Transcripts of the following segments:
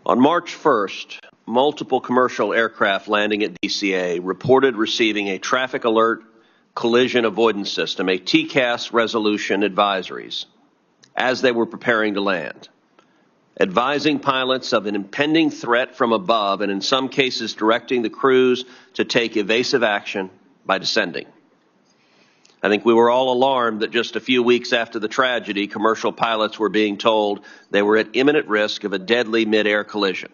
On March 1st, multiple commercial aircraft landing at DCA reported receiving a traffic alert collision avoidance system, a TCAS resolution advisories, as they were preparing to land, advising pilots of an impending threat from above and in some cases directing the crews to take evasive action by descending. I think we were all alarmed that just a few weeks after the tragedy, commercial pilots were being told they were at imminent risk of a deadly mid-air collision.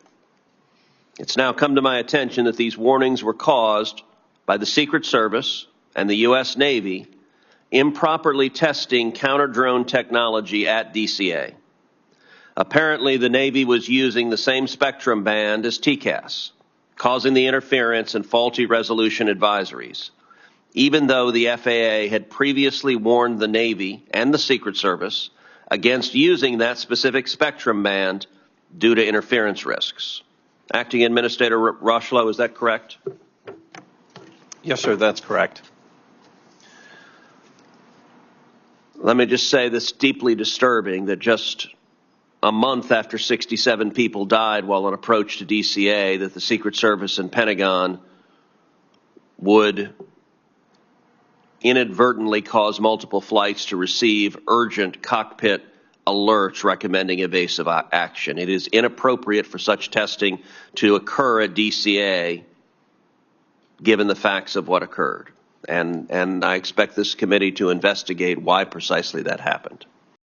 It's now come to my attention that these warnings were caused by the Secret Service and the U.S. Navy improperly testing counter-drone technology at DCA. Apparently, the Navy was using the same spectrum band as TCAS, causing the interference and faulty resolution advisories, even though the FAA had previously warned the Navy and the Secret Service against using that specific spectrum band due to interference risks. Acting Administrator Rocheleau, is that correct? Yes, sir, that's correct. Let me just say this deeply disturbing that just a month after 67 people died while on approach to DCA, that the Secret Service and Pentagon would inadvertently cause multiple flights to receive urgent cockpit alerts recommending evasive action. It is inappropriate for such testing to occur at DCA given the facts of what occurred. And I expect this committee to investigate why precisely that happened.